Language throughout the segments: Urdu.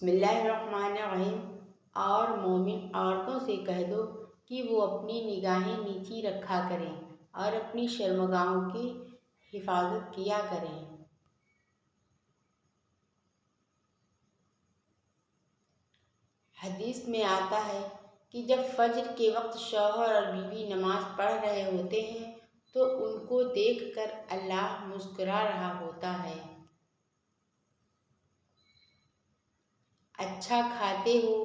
بسم اللہ الرحمن الرحیم۔ اور مومن عورتوں سے کہہ دو کہ وہ اپنی نگاہیں نیچی رکھا کریں اور اپنی شرمگاہوں کی حفاظت کیا کریں۔ حدیث میں آتا ہے کہ جب فجر کے وقت شوہر اور بیوی نماز پڑھ رہے ہوتے ہیں تو ان کو دیکھ کر اللہ مسکرا رہا ہوتا ہے۔ اچھا کھاتے ہو،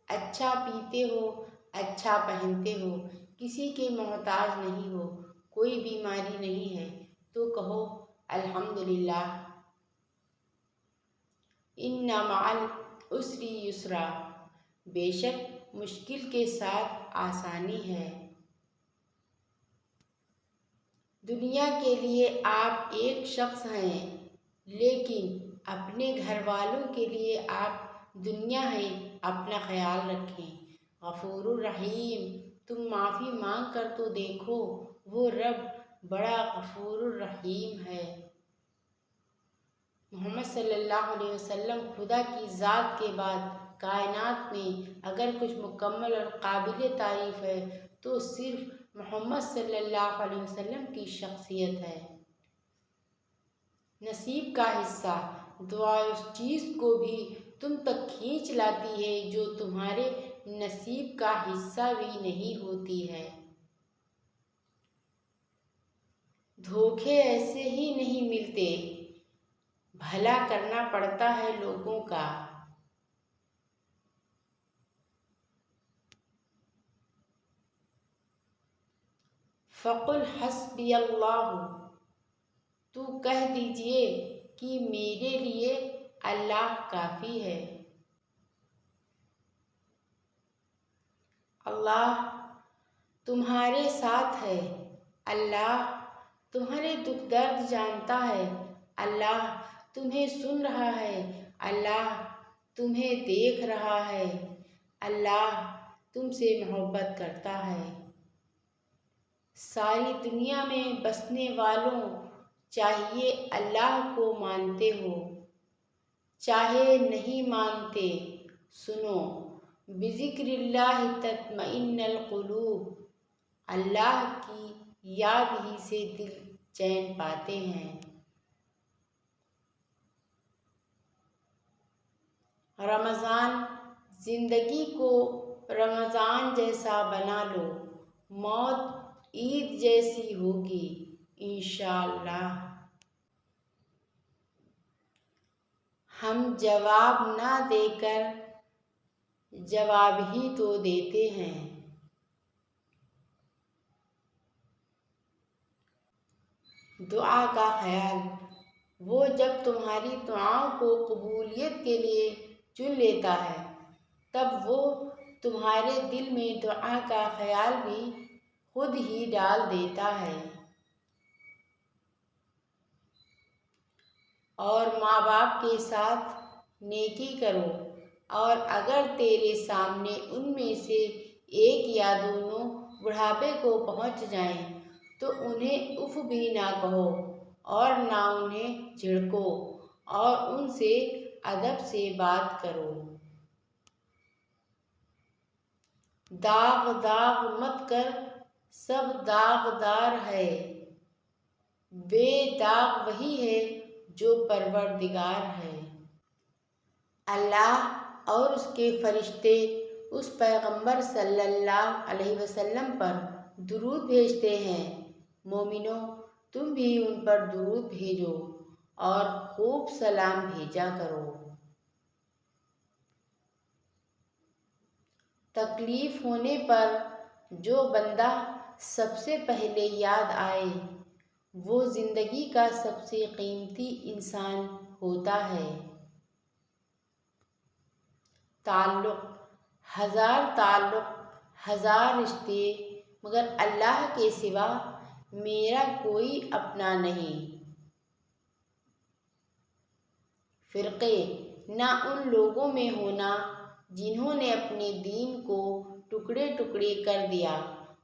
اچھا پیتے ہو، اچھا پہنتے ہو، کسی کے محتاج نہیں ہو، کوئی بیماری نہیں ہے تو کہو الحمدللہ۔ ان مع العسر یسرا، بے شک مشکل کے ساتھ آسانی ہے۔ دنیا کے لیے آپ ایک شخص ہیں، لیکن اپنے گھر والوں کے لیے آپ دنیا ہیں۔ اپنا خیال رکھیں۔ غفور الرحیم، تم معافی مانگ کر تو دیکھو، وہ رب بڑا غفور الرحیم ہے۔ محمد صلی اللہ علیہ وسلم خدا کی ذات کے بعد کائنات میں اگر کچھ مکمل اور قابل تعریف ہے تو صرف محمد صلی اللہ علیہ وسلم کی شخصیت ہے۔ نصیب کا حصہ، دعا اس چیز کو بھی تم تک کھینچ لاتی ہے جو تمہارے نصیب کا حصہ بھی نہیں ہوتی ہے۔ دھوکے ایسے ہی نہیں ملتے، بھلا کرنا پڑتا ہے لوگوں کا۔ فَقُلْ حَسْبِيَ اللَّهُ، تو کہہ دیجئے کہ میرے لیے اللہ کافی ہے۔ اللہ تمہارے ساتھ ہے، اللہ تمہارے دکھ درد جانتا ہے، اللہ تمہیں سن رہا ہے، اللہ تمہیں دیکھ رہا ہے، اللہ تم سے محبت کرتا ہے۔ ساری دنیا میں بسنے والوں چاہے اللہ کو مانتے ہو چاہے نہیں مانتے، سنو بذکر اللہ تطمئن القلوب، اللہ کی یاد ہی سے دل چین پاتے ہیں۔ رمضان، زندگی کو رمضان جیسا بنا لو، موت عید جیسی ہوگی انشاءاللہ۔ ہم جواب نہ دے کر جواب ہی تو دیتے ہیں۔ دعا کا خیال، وہ جب تمہاری دعاؤں کو قبولیت کے لیے چن لیتا ہے تب وہ تمہارے دل میں دعا کا خیال بھی خود ہی ڈال دیتا ہے۔ اور ماں باپ کے ساتھ نیکی کرو، اور اگر تیرے سامنے ان میں سے ایک یا دونوں بڑھاپے کو پہنچ جائیں تو انہیں اف بھی نہ کہو اور نہ انہیں جھڑکو، اور ان سے ادب سے بات کرو۔ داغ داغ مت کر، سب داغدار ہے، بے داغ وہی ہے جو پروردگار ہے۔ اللہ اور اس کے فرشتے اس پیغمبر صلی اللہ علیہ وسلم پر درود بھیجتے ہیں۔ مومنو، تم بھی ان پر درود بھیجو اور خوب سلام بھیجا کرو۔ تکلیف ہونے پر جو بندہ سب سے پہلے یاد آئے وہ زندگی کا سب سے قیمتی انسان ہوتا ہے۔ تعلق، ہزار رشتے، مگر اللہ کے سوا میرا کوئی اپنا نہیں۔ فرقے، نہ ان لوگوں میں ہونا جنہوں نے اپنے دین کو ٹکڑے ٹکڑے کر دیا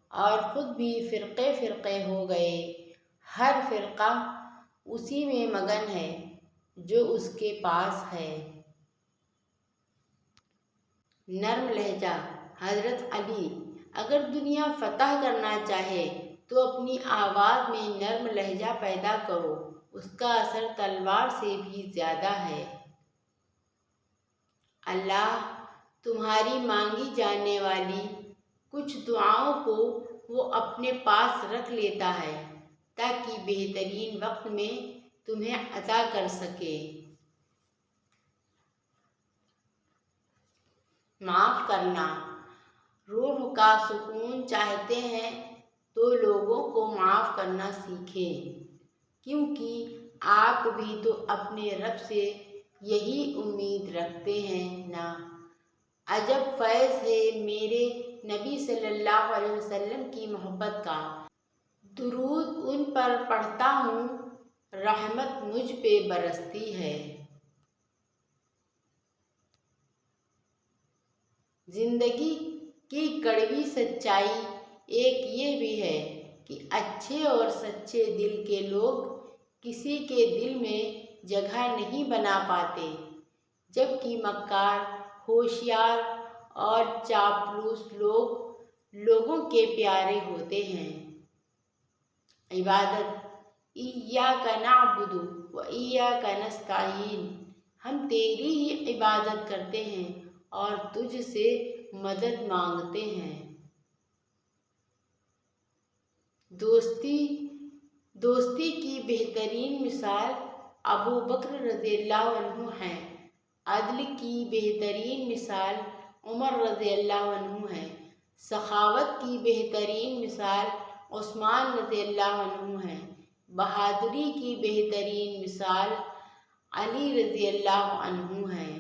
اور خود بھی فرقے فرقے ہو گئے۔ ہر فرقہ اسی میں مگن ہے جو اس کے پاس ہے۔ نرم لہجہ حضرت علی: اگر دنیا فتح کرنا چاہے تو اپنی آواز میں نرم لہجہ پیدا کرو، اس کا اثر تلوار سے بھی زیادہ ہے۔ اللہ تمہاری مانگی جانے والی کچھ دعاؤں کو وہ اپنے پاس رکھ لیتا ہے تاکہ بہترین وقت میں تمہیں عطا کر سکے۔ معاف کرنا: روح کا سکون چاہتے ہیں تو لوگوں کو معاف کرنا سیکھیں، کیونکہ آپ بھی تو اپنے رب سے یہی امید رکھتے ہیں نا۔ عجب فیض ہے میرے نبی صلی اللہ علیہ وسلم کی محبت کا، درود ان پر پڑھتا ہوں، رحمت مجھ پہ برستی ہے۔ زندگی کی کڑوی سچائی ایک یہ بھی ہے کہ اچھے اور سچے دل کے لوگ کسی کے دل میں جگہ نہیں بنا پاتے، جبکہ مکار، ہوشیار اور چاپلوس لوگ لوگوں کے پیارے ہوتے ہیں۔ عبادت: ایاک نعبد و ایاک نستعین، ہم تیری ہی عبادت کرتے ہیں اور تجھ سے مدد مانگتے ہیں۔ دوستی کی بہترین مثال ابو بکر رضی اللہ عنہ ہے، عدل کی بہترین مثال عمر رضی اللہ عنہ ہے، سخاوت کی بہترین مثال عثمان رضی اللہ عنہ ہے، بہادری کی بہترین مثال علی رضی اللہ عنہ ہے۔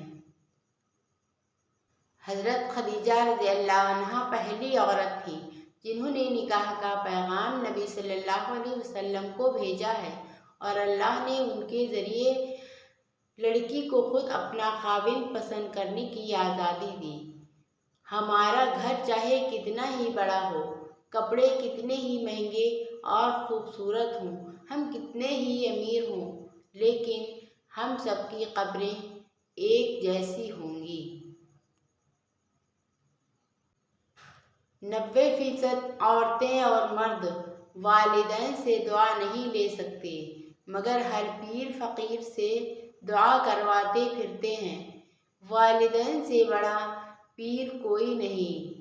حضرت خدیجہ رضی اللہ عنہا پہلی عورت تھیں جنہوں نے نکاح کا پیغام نبی صلی اللہ علیہ وسلم کو بھیجا ہے، اور اللہ نے ان کے ذریعے لڑکی کو خود اپنا خاوند پسند کرنے کی آزادی دی۔ ہمارا گھر چاہے کتنا ہی بڑا ہو، کپڑے کتنے ہی مہنگے اور خوبصورت ہوں، ہم کتنے ہی امیر ہوں، لیکن ہم سب کی قبریں ایک جیسی ہوں گی۔ 90% عورتیں اور مرد والدین سے دعا نہیں لے سکتے، مگر ہر پیر فقیر سے دعا کرواتے پھرتے ہیں۔ والدین سے بڑا پیر کوئی نہیں۔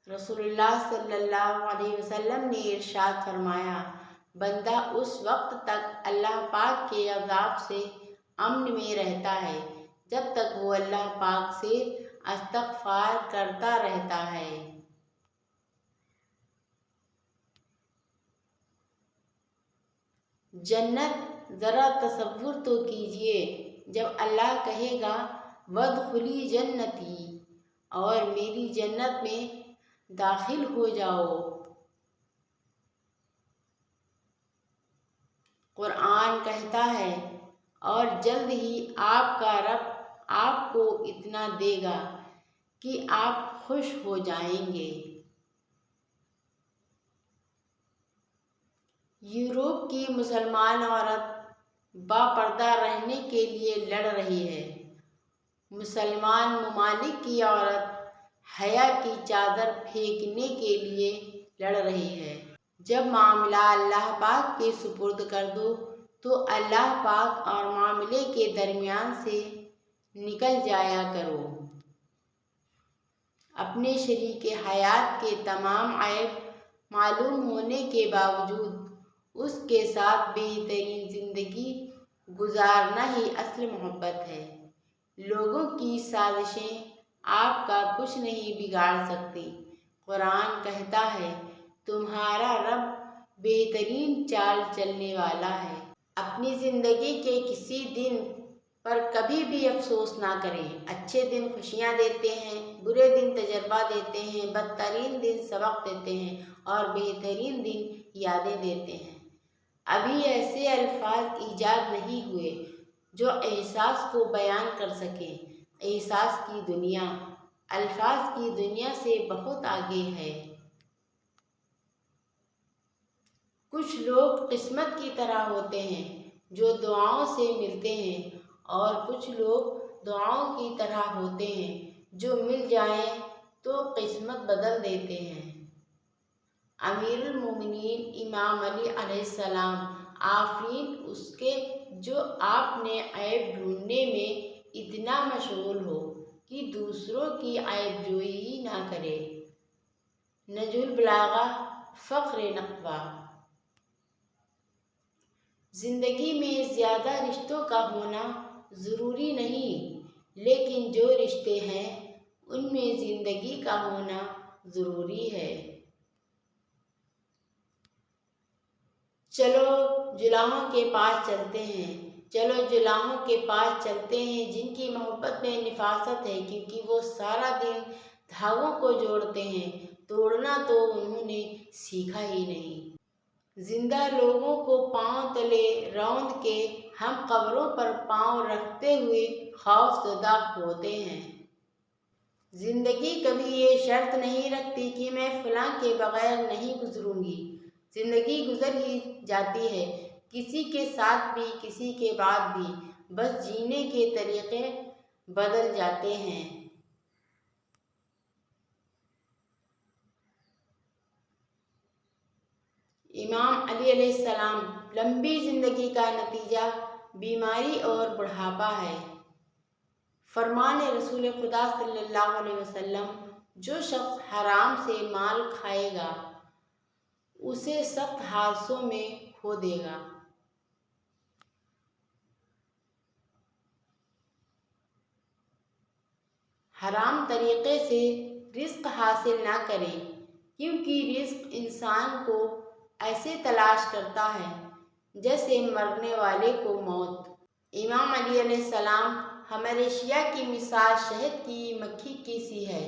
رسول اللہ صلی اللہ علیہ وسلم نے ارشاد فرمایا، بندہ اس وقت تک اللہ پاک کے عذاب سے امن میں رہتا ہے جب تک وہ اللہ پاک سے استغفار کرتا رہتا ہے۔ جنت ذرا تصور تو کیجئے، جب اللہ کہے گا وادخلی جنتی، اور میری جنت میں داخل ہو جاؤ۔ قرآن کہتا ہے، اور جلد ہی آپ کا رب آپ کو اتنا دے گا کہ آپ خوش ہو جائیں گے۔ یورپ کی مسلمان عورت باپردہ رہنے کے لیے لڑ رہی ہے۔ مسلمان ممالک کی عورت حیا کی چادر پھینکنے کے لیے لڑ رہی ہے۔ جب معاملہ اللہ پاک کے سپرد کر دو تو اللہ پاک اور معاملے کے درمیان سے نکل جایا کرو۔ اپنے شریک حیات کے تمام عیب معلوم ہونے کے باوجود اس کے ساتھ بہترین زندگی گزارنا ہی اصل محبت ہے۔ لوگوں کی سازشیں آپ کا کچھ نہیں بگاڑ سکتی۔ قرآن کہتا ہے، تمہارا رب بہترین چال چلنے والا ہے۔ اپنی زندگی کے کسی دن پر کبھی بھی افسوس نہ کریں۔ اچھے دن خوشیاں دیتے ہیں، برے دن تجربہ دیتے ہیں، بدترین دن سبق دیتے ہیں اور بہترین دن یادیں دیتے ہیں۔ ابھی ایسے الفاظ ایجاد نہیں ہوئے جو احساس کو بیان کر سکیں۔ احساس کی دنیا الفاظ کی دنیا سے بہت آگے ہے۔ کچھ لوگ قسمت کی طرح ہوتے ہیں جو دعاؤں سے ملتے ہیں اور کچھ لوگ دعاؤں کی طرح ہوتے ہیں جو مل جائیں تو قسمت بدل دیتے ہیں۔ امیر المومنین امام علی علیہ السلام، آفرین اس کے جو آپ نے عیب ڈھونڈنے میں اتنا مشغول ہو کہ دوسروں کی عیب جوئی ہی نہ کرے۔ نہج البلاغہ، فخر نقبہ۔ زندگی میں زیادہ رشتوں کا ہونا ضروری نہیں، لیکن جو رشتے ہیں ان میں زندگی کا ہونا ضروری ہے۔ چلو جلاؤں کے پاس چلتے ہیں، چلو جلاؤں کے پاس چلتے ہیں، جن کی محبت میں نفاست ہے، کیونکہ وہ سارا دن دھاگوں کو جوڑتے ہیں، توڑنا تو انہوں نے سیکھا ہی نہیں۔ زندہ لوگوں کو پاؤں تلے روند کے ہم قبروں پر پاؤں رکھتے ہوئے خوف زدہ ہوتے ہیں۔ زندگی کبھی یہ شرط نہیں رکھتی کہ میں فلاں کے بغیر نہیں گزروں گی۔ زندگی گزر ہی جاتی ہے، کسی کے ساتھ بھی کسی کے بعد بھی، بس جینے کے طریقے بدل جاتے ہیں۔ امام علی علیہ السلام، لمبی زندگی کا نتیجہ بیماری اور بڑھاپا ہے۔ فرمان رسول خدا صلی اللہ علیہ وسلم، جو شخص حرام سے مال کھائے گا اسے سخت حادثوں میں کھو دے گا۔ حرام طریقے سے رزق حاصل نہ کریں، کیونکہ رزق انسان کو ایسے تلاش کرتا ہے جیسے مرنے والے کو موت۔ امام علی علیہ السلام، ہمارے شیعہ کی مثال شہد کی مکھی کی سی ہے۔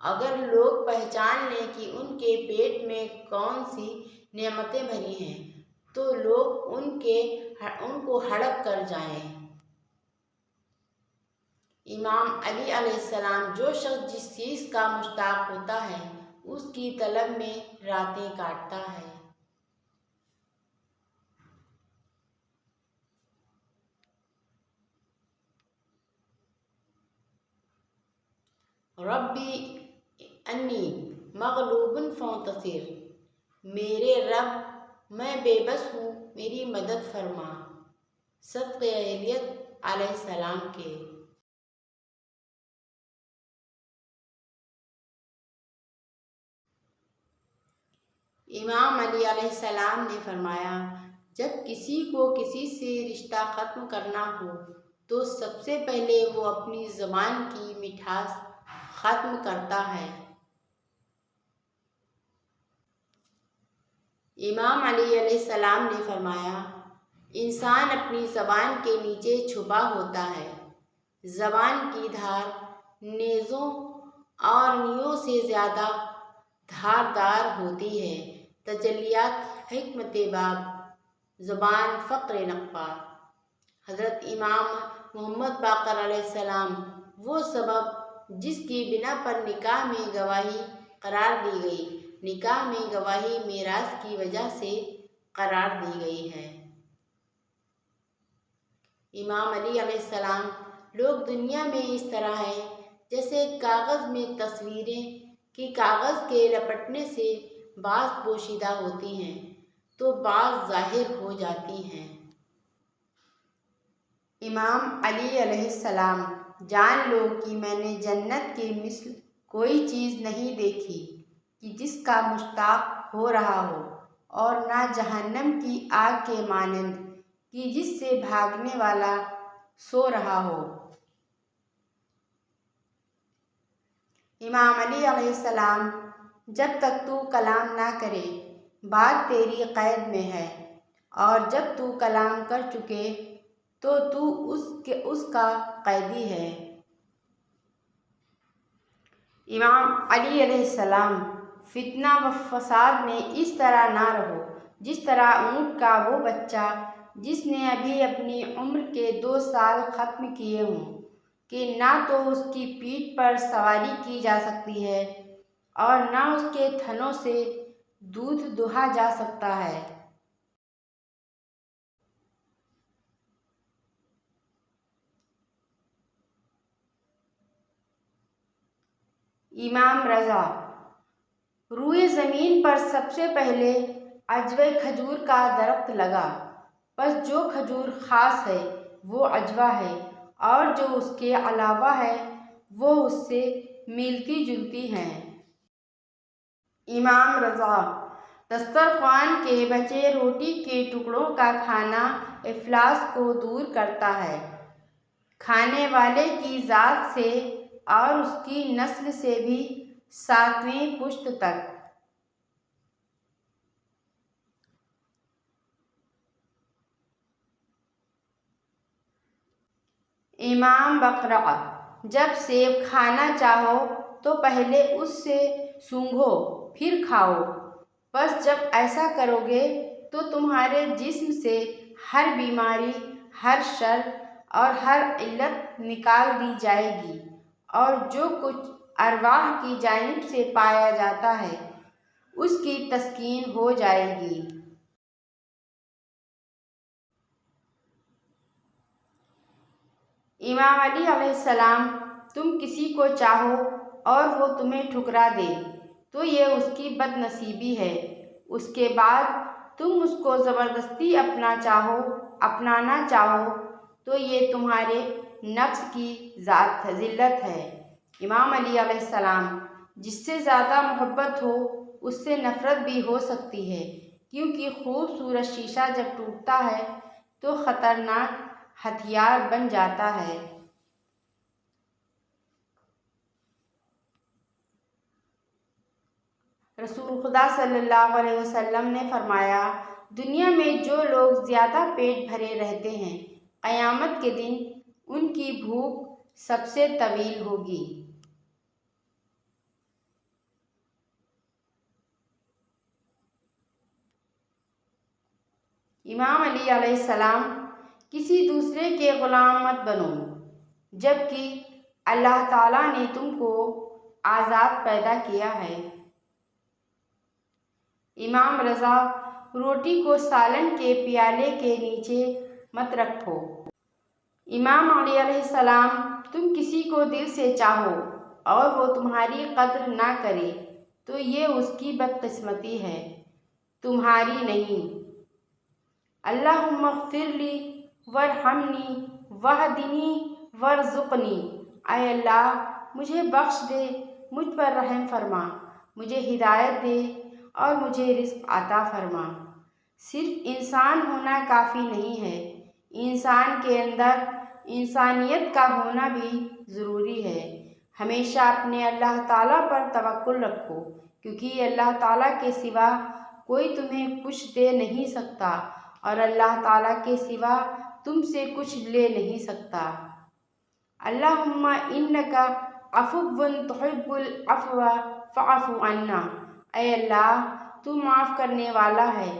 اگر لوگ پہچان لیں کہ ان کے پیٹ میں کون سی نعمتیں بھری ہیں تو لوگ ان کو ہڑپ کر جائیں۔ امام علی علیہ السلام، جو شخص جس چیز کا مشتاق ہوتا ہے اس کی طلب میں راتیں کاٹتا ہے۔ ربی انی مغلوب فانتصر، میرے رب میں بے بس ہوں میری مدد فرما۔ صدق اہلیت علیہ السلام کے۔ امام علی علیہ السلام نے فرمایا، جب کسی کو کسی سے رشتہ ختم کرنا ہو تو سب سے پہلے وہ اپنی زبان کی مٹھاس ختم کرتا ہے۔ امام علی علیہ السلام نے فرمایا، انسان اپنی زبان کے نیچے چھپا ہوتا ہے۔ زبان کی دھار نیزوں اور نیوں سے زیادہ دھاردار ہوتی ہے۔ تجلیات حکمت باب، زبان فخر نقبہ۔ حضرت امام محمد باقر علیہ السلام، وہ سبب جس کی بنا پر نکاح میں گواہی قرار دی گئی، نکاح میں گواہی میراث کی وجہ سے قرار دی گئی ہے۔ امام علی علیہ السلام، لوگ دنیا میں اس طرح ہیں جیسے کاغذ میں تصویریں کہ کاغذ کے لپٹنے سے بعض پوشیدہ ہوتی ہیں تو بعض ظاہر ہو جاتی ہیں۔ امام علی علیہ السلام، جان لو کہ میں نے جنت کی مثل کوئی چیز نہیں دیکھی کہ جس کا مشتاق ہو رہا ہو، اور نہ جہنم کی آگ کے مانند کہ جس سے بھاگنے والا سو رہا ہو۔ امام علی علیہ السلام، جب تک تو کلام نہ کرے بات تیری قید میں ہے، اور جب تو کلام کر چکے تو اس کا قیدی ہے۔ امام علی علیہ السلام، فتنہ و فساد میں اس طرح نہ رہو جس طرح اونٹ کا وہ بچہ جس نے ابھی اپنی عمر کے 2 سال ختم کیے ہوں، کہ نہ تو اس کی پیٹھ پر سواری کی جا سکتی ہے اور نہ اس کے تھنوں سے دودھ دہا جا سکتا ہے۔ امام رضا: روئے زمین پر سب سے پہلے عجوہ کھجور کا درخت لگا، پس جو کھجور خاص ہے وہ عجوہ ہے، اور جو اس کے علاوہ ہے وہ اس سے ملتی جلتی ہیں۔ امام رضا: دسترخوان کے بچے روٹی کے ٹکڑوں کا کھانا افلاس کو دور کرتا ہے، کھانے والے کی ذات سے اور اس کی نسل سے بھی 7ویں پشت تک۔ امام بقرہ: جب سیب کھانا چاہو تو پہلے اس سے سونگھو پھر کھاؤ، پس جب ایسا کرو گے تو تمہارے جسم سے ہر بیماری، ہر شر اور ہر علت نکال دی جائے گی، اور جو کچھ ارواح کی جانب سے پایا جاتا ہے اس کی تسکین ہو جائے گی۔ امام علی علیہ السلام: تم کسی کو چاہو اور وہ تمہیں ٹھکرا دے تو یہ اس کی بد نصیبی ہے، اس کے بعد تم اس کو زبردستی اپنانا چاہو تو یہ تمہارے نفس کی ذلت ہے۔ امام علی علیہ السلام: جس سے زیادہ محبت ہو اس سے نفرت بھی ہو سکتی ہے، کیونکہ خوبصورت شیشہ جب ٹوٹتا ہے تو خطرناک ہتھیار بن جاتا ہے۔ رسول خدا صلی اللہ علیہ وسلم نے فرمایا: دنیا میں جو لوگ زیادہ پیٹ بھرے رہتے ہیں قیامت کے دن ان کی بھوک سب سے طویل ہوگی۔ امام علی علیہ السلام: کسی دوسرے کے غلام مت بنو جبکہ اللہ تعالیٰ نے تم کو آزاد پیدا کیا ہے۔ امام رضا: روٹی کو سالن کے پیالے کے نیچے مت رکھو۔ امام علی علیہ السلام: تم کسی کو دل سے چاہو اور وہ تمہاری قدر نہ کرے تو یہ اس کی بدقسمتی ہے، تمہاری نہیں۔ اللہم اغفر لی وارحمنی واہدنی وارزقنی: اے اللہ مجھے بخش دے، مجھ پر رحم فرما، مجھے ہدایت دے اور مجھے رزق عطا فرما۔ صرف انسان ہونا کافی نہیں ہے، انسان کے اندر انسانیت کا ہونا بھی ضروری ہے۔ ہمیشہ اپنے اللہ تعالیٰ پر توکل رکھو، کیونکہ اللہ تعالیٰ کے سوا کوئی تمہیں کچھ دے نہیں سکتا اور اللہ تعالیٰ کے سوا تم سے کچھ لے نہیں سکتا۔ اللہم انک عفو تحب العفو فاعف عنا: اے اللہ تو معاف کرنے والا ہے،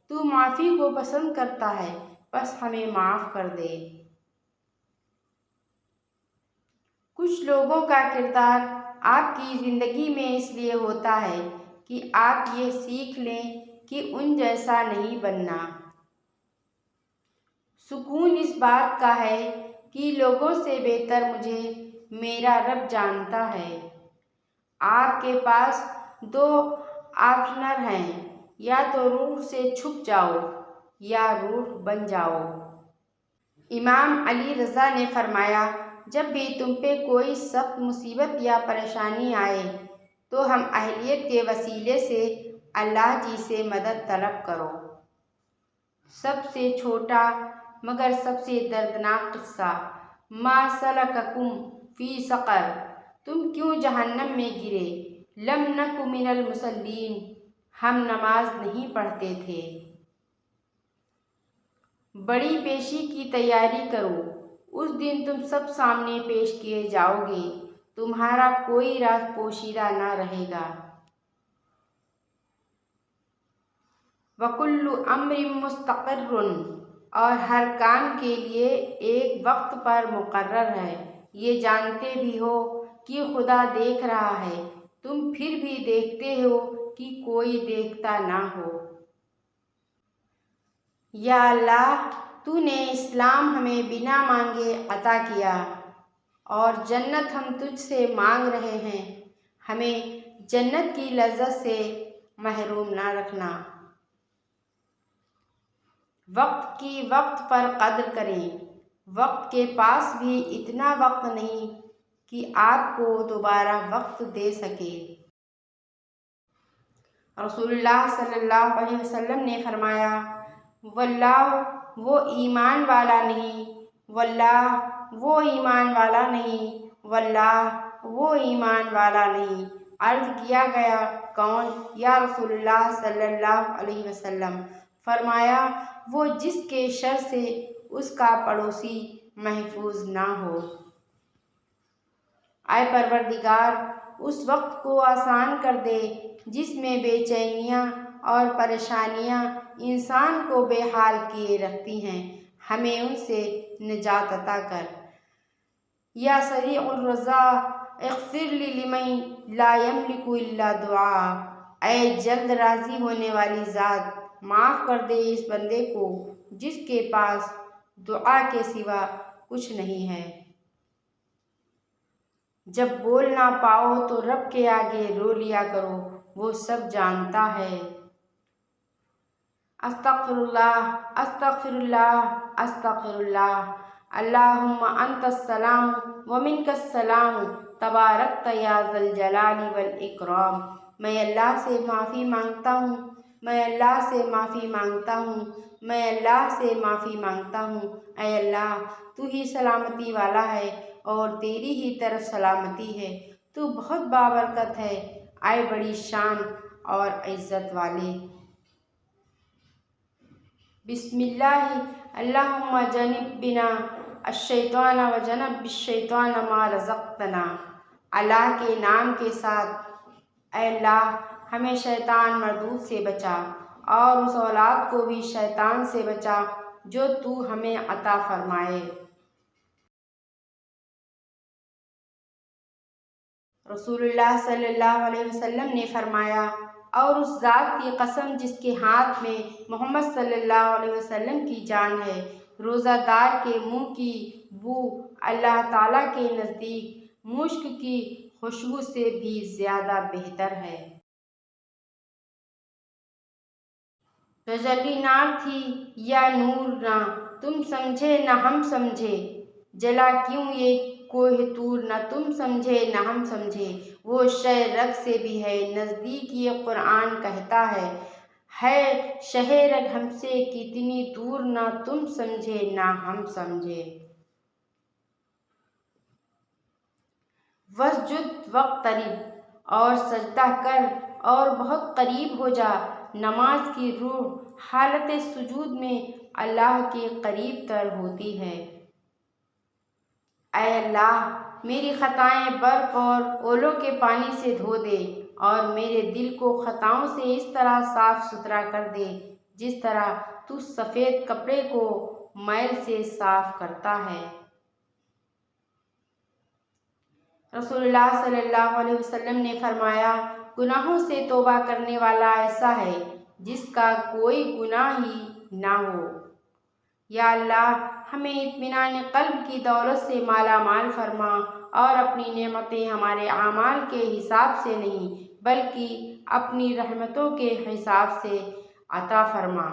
تو معافی کو پسند کرتا ہے، بس ہمیں معاف کر دے۔ کچھ لوگوں کا کردار آپ کی زندگی میں اس لیے ہوتا ہے کہ آپ یہ سیکھ لیں کہ ان جیسا نہیں بننا۔ سکون اس بات کا ہے کہ لوگوں سے بہتر مجھے میرا رب جانتا ہے۔ آپ کے پاس 2 آپشنز ہیں، یا تو روح سے چھپ جاؤ یا روح بن جاؤ۔ امام علی رضا نے فرمایا: جب بھی تم پہ کوئی سخت مصیبت یا پریشانی آئے تو ہم اہلیت کے وسیلے سے اللہ جی سے مدد طلب کرو۔ سب سے چھوٹا مگر سب سے دردناک قصہ: ما سلککم فی سقر: تم کیوں جہنم میں گرے؟ لم نک من المصلین: ہم نماز نہیں پڑھتے تھے۔ بڑی پیشی کی تیاری کرو، اس دن تم سب سامنے پیش کیے جاؤ گے، تمہارا کوئی راز پوشیدہ نہ رہے گا۔ وَكُلُّ أَمْرٍ مُسْتَقِرٌّ: اور ہر کام کے لیے ایک وقت پر مقرر ہے۔ یہ جانتے بھی ہو کہ خدا دیکھ رہا ہے، تم پھر بھی دیکھتے ہو کہ کوئی دیکھتا نہ ہو۔ یا اللہ تو نے اسلام ہمیں بنا مانگے عطا کیا اور جنت ہم تجھ سے مانگ رہے ہیں، ہمیں جنت کی لذت سے محروم نہ رکھنا۔ وقت کی وقت پر قدر کریں۔ وقت کے پاس بھی اتنا وقت نہیں کہ آپ کو دوبارہ وقت دے سکے۔ رسول اللہ صلی اللہ علیہ وسلم نے فرمایا، واللہ وہ ایمان والا نہیں، واللہ وہ ایمان والا نہیں، واللہ وہ ایمان والا نہیں۔ عرض کیا گیا، کون یا رسول اللہ صلی اللہ علیہ وسلم؟ فرمایا، وہ جس کے شر سے اس کا پڑوسی محفوظ نہ ہو۔ اے پروردگار، اس وقت کو آسان کر دے جس میں بے چینیاں اور پریشانیاں انسان کو بے حال کیے رکھتی ہیں، ہمیں ان سے نجات عطا کر۔ یا سریع الرضا اغفر لی لمن لا یملک الا دعا، اے جلد راضی ہونے والی ذات، معاف کر دے اس بندے کو جس کے پاس دعا کے سوا کچھ نہیں ہے۔ جب بول نہ پاؤ تو رب کے آگے رو لیا کرو، وہ سب جانتا ہے۔ استغفر اللہ، استغفر اللہ، استغفر اللہ۔ اللہم انت السلام ومنک السلام تبارکت یا ذا الجلال والاکرام۔ میں اللہ سے معافی مانگتا ہوں، میں اللہ سے معافی مانگتا ہوں، میں اللہ سے معافی مانگتا ہوں۔ اے اللہ، تو ہی سلامتی والا ہے اور تیری ہی طرف سلامتی ہے، تو بہت بابرکت ہے، اے بڑی شان اور عزت والے۔ بسم اللہ اللہم جنبنا الشیطان وجنب الشیطان ما رزقتنا۔ اللہ کے نام کے ساتھ، اے اللہ ہمیں شیطان مردود سے بچا اور اس اولاد کو بھی شیطان سے بچا جو تو ہمیں عطا فرمائے۔ رسول اللہ صلی اللہ علیہ وسلم نے فرمایا، اور اس ذات کی قسم جس کے ہاتھ میں محمد صلی اللہ علیہ وسلم کی جان ہے، روزہ دار کے منہ کی بو اللہ تعالیٰ کے نزدیک مشک کی خوشبو سے بھی زیادہ بہتر ہے۔ تجلی نار تھی یا نور، نہ تم سمجھے نہ ہم سمجھے، جلا کیوں یہ کوہ طور، نہ تم سمجھے نہ ہم سمجھے۔ وہ شہ رگ سے بھی ہے نزدیک، یہ قرآن کہتا ہے شہ رگ ہم سے کتنی دور، نہ تم سمجھے نہ ہم سمجھے۔ واسجد واقترب، اور سجدہ کر اور بہت قریب ہو جا۔ نماز کی روح حالت سجود میں اللہ کے قریب تر ہوتی ہے۔ اے اللہ، میری خطائیں برف اور اولوں کے پانی سے دھو دے اور میرے دل کو خطاؤں سے اس طرح صاف ستھرا کر دے جس طرح تو سفید کپڑے کو میل سے صاف کرتا ہے۔ رسول اللہ صلی اللہ علیہ وسلم نے فرمایا، گناہوں سے توبہ کرنے والا ایسا ہے جس کا کوئی گناہ ہی نہ ہو۔ یا اللہ، ہمیں اطمینان قلب کی دولت سے مالا مال فرما اور اپنی نعمتیں ہمارے اعمال کے حساب سے نہیں بلکہ اپنی رحمتوں کے حساب سے عطا فرما۔